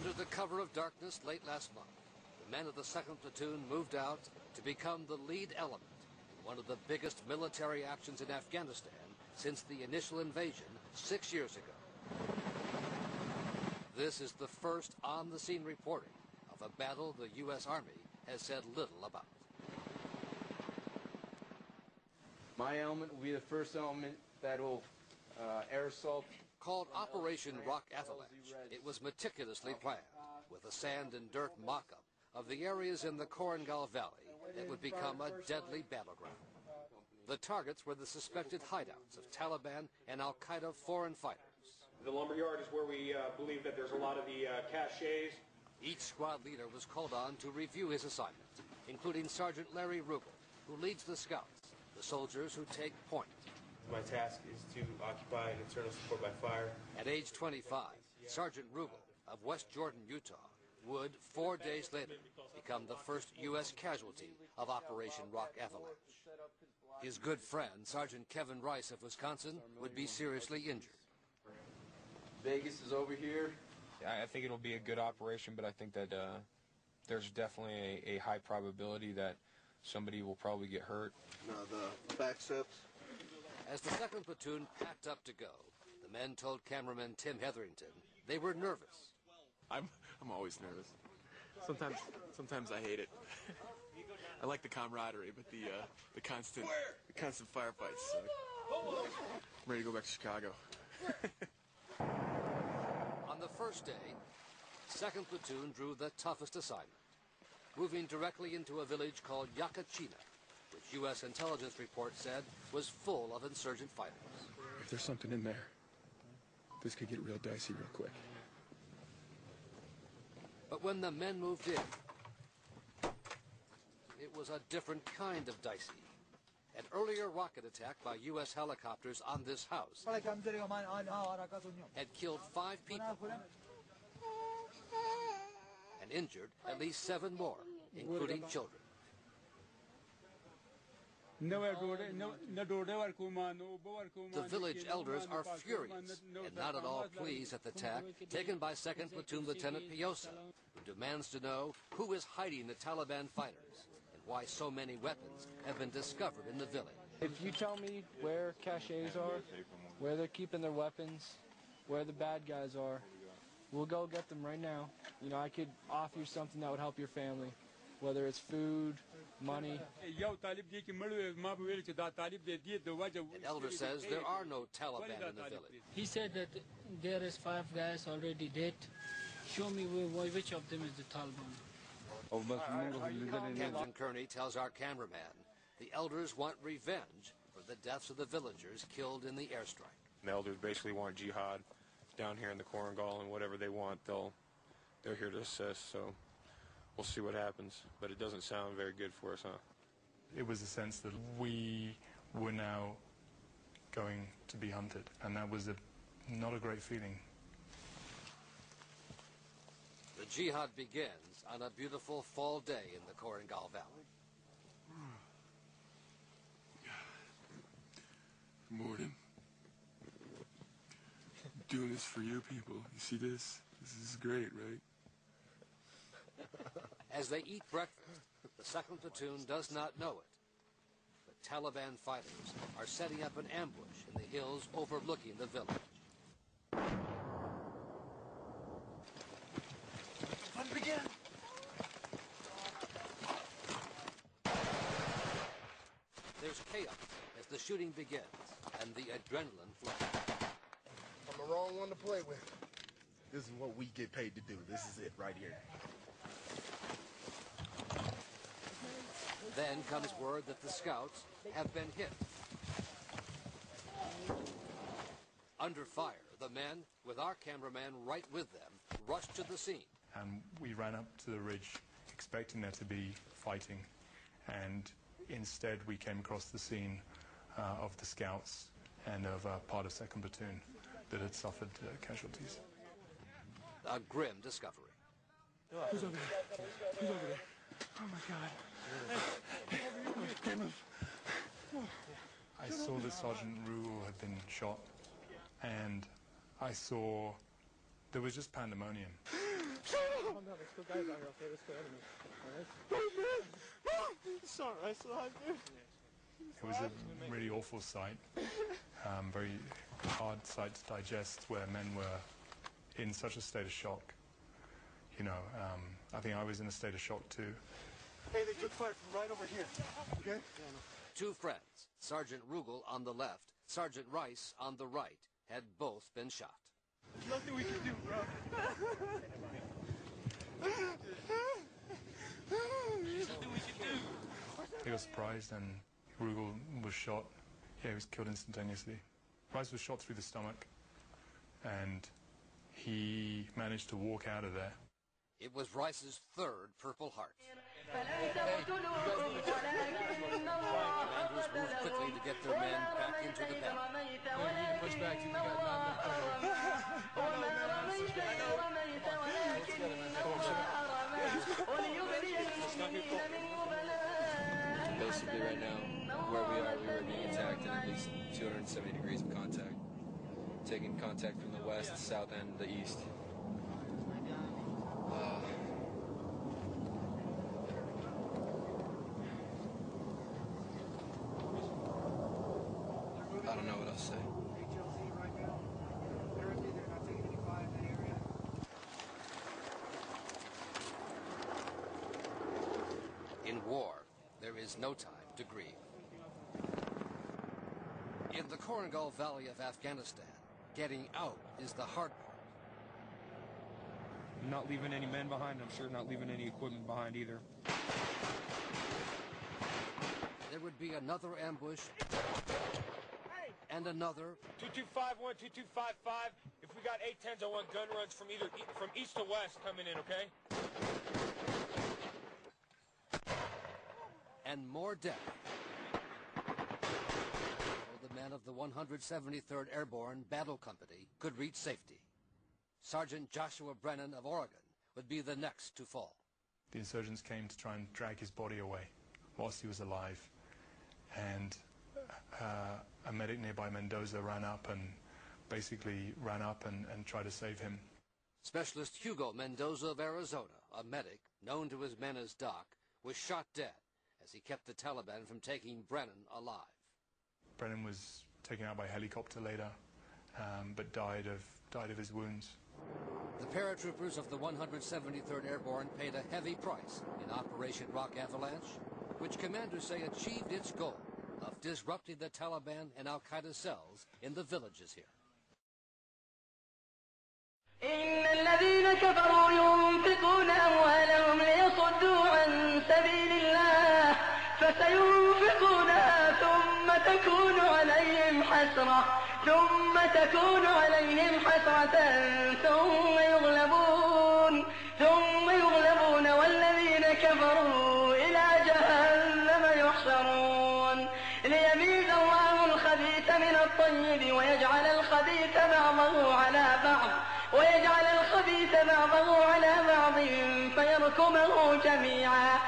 Under the cover of darkness late last month, the men of the 2nd Platoon moved out to become the lead element in one of the biggest military actions in Afghanistan since the initial invasion 6 years ago. This is the first on-the-scene reporting of a battle the U.S. Army has said little about. My element will be the first element that will air assault. Called Operation Rock Avalanche, it was meticulously planned, with a sand and dirt mock-up of the areas in the Korengal Valley that would become a deadly battleground. The targets were the suspected hideouts of Taliban and Al-Qaeda foreign fighters. The lumberyard is where we believe that there's a lot of the caches. Each squad leader was called on to review his assignment, including Sergeant Larry Rugel, who leads the scouts, the soldiers who take point. My task is to occupy an internal support by fire. At age 25, Sergeant Rugel of West Jordan, Utah, would 4 days later become the first U.S. casualty of Operation Rock Avalanche. His good friend, Sergeant Kevin Rice of Wisconsin, would be seriously injured. Vegas is over here. I think it'll be a good operation, but I think that there's definitely a high probability that somebody will probably get hurt. No, the back steps. As the 2nd Platoon packed up to go, the men told cameraman Tim Hetherington they were nervous. I'm always nervous. Sometimes I hate it. I like the camaraderie, but the constant firefights. I'm ready to go back to Chicago. On the first day, 2nd Platoon drew the toughest assignment, moving directly into a village called Yakachina, which U.S. intelligence reports said was full of insurgent fighters. If there's something in there, this could get real dicey real quick. But when the men moved in, it was a different kind of dicey. An earlier rocket attack by U.S. helicopters on this house had killed 5 people and injured at least 7 more, including children. The village elders are furious and not at all pleased at the attack taken by 2nd Platoon Lieutenant Piosa, who demands to know who is hiding the Taliban fighters and why so many weapons have been discovered in the village. If you tell me where caches are, where they're keeping their weapons, where the bad guys are, we'll go get them right now. You know, I could offer you something that would help your family, whether it's food, money. An elder says there are no Taliban in the village. He said that there is 5 guys already dead. Show me which of them is the Taliban. Captain Kearney tells our cameraman the elders want revenge for the deaths of the villagers killed in the airstrike. The elders basically want jihad down here in the Korengal, and whatever they want, they're here to assist, so we'll see what happens, but it doesn't sound very good for us, huh? It was a sense that we were now going to be hunted, and that was not a great feeling. The jihad begins on a beautiful fall day in the Korengal Valley. Good morning. I'm doing this for you people. You see this? This is great, right? As they eat breakfast, the 2nd Platoon does not know it. The Taliban fighters are setting up an ambush in the hills overlooking the village. Fun begin! There's chaos as the shooting begins and the adrenaline flows. I'm the wrong one to play with. This is what we get paid to do. This is it right here. Then comes word that the scouts have been hit. Under fire, the men, with our cameraman right with them, rushed to the scene. And we ran up to the ridge expecting there to be fighting, and instead we came across the scene of the scouts and of part of 2nd Platoon that had suffered casualties. A grim discovery. Who's over there? Who's over there? Oh my God. I saw that Sergeant Rule had been shot, and I saw there was just pandemonium. guys out here, okay? Let's go enemy. It's alright, so I do. It was a really awful sight, very hard sight to digest, where men were in such a state of shock. You know, I think I was in a state of shock too. Hey, they took fire from right over here. Okay? Two friends, Sergeant Rugel on the left, Sergeant Rice on the right, had both been shot. There's nothing we can do, bro. There's nothing we can do. They got surprised and Rugel was shot. Yeah, he was killed instantaneously. Rice was shot through the stomach and he managed to walk out of there. It was Rice's third Purple Heart. Commanders moved quickly to get their men back into the battle. We need to push back till we got not enough Basically, right now, where we are, we were being attacked in at least 270 degrees of contact. Taking contact from the west, south, and the east. I don't know what else to say. In war, there is no time to grieve. In the Korengal Valley of Afghanistan, getting out is the hard part. Not leaving any men behind, I'm sure not leaving any equipment behind either. There would be another ambush and another. 2251, 2255. If we got 810s, I want gun runs from from east to west coming in, okay? And more death. So the men of the 173rd Airborne Battle Company could reach safety. Sergeant Joshua Brennan of Oregon would be the next to fall. The insurgents came to try and drag his body away whilst he was alive. And a medic nearby Mendoza ran up and tried to save him. Specialist Hugo Mendoza of Arizona, a medic known to his men as Doc, was shot dead as he kept the Taliban from taking Brennan alive. Brennan was taken out by helicopter later, but died of his wounds. The paratroopers of the 173rd Airborne paid a heavy price in Operation Rock Avalanche, which commanders say achieved its goal of disrupting the Taliban and Al-Qaeda cells in the villages here. إن الذين كفروا ينفقون أموالهم ليصدوا عن سبيل الله فسينفقونها ثم تكون عليهم حسرة ثم يغلبون والذين كفروا إلى جهنم يحشرون ليميز الله الخبيث من الطيب ويجعل الخبيث بعضه على بعض فيركمه جميعا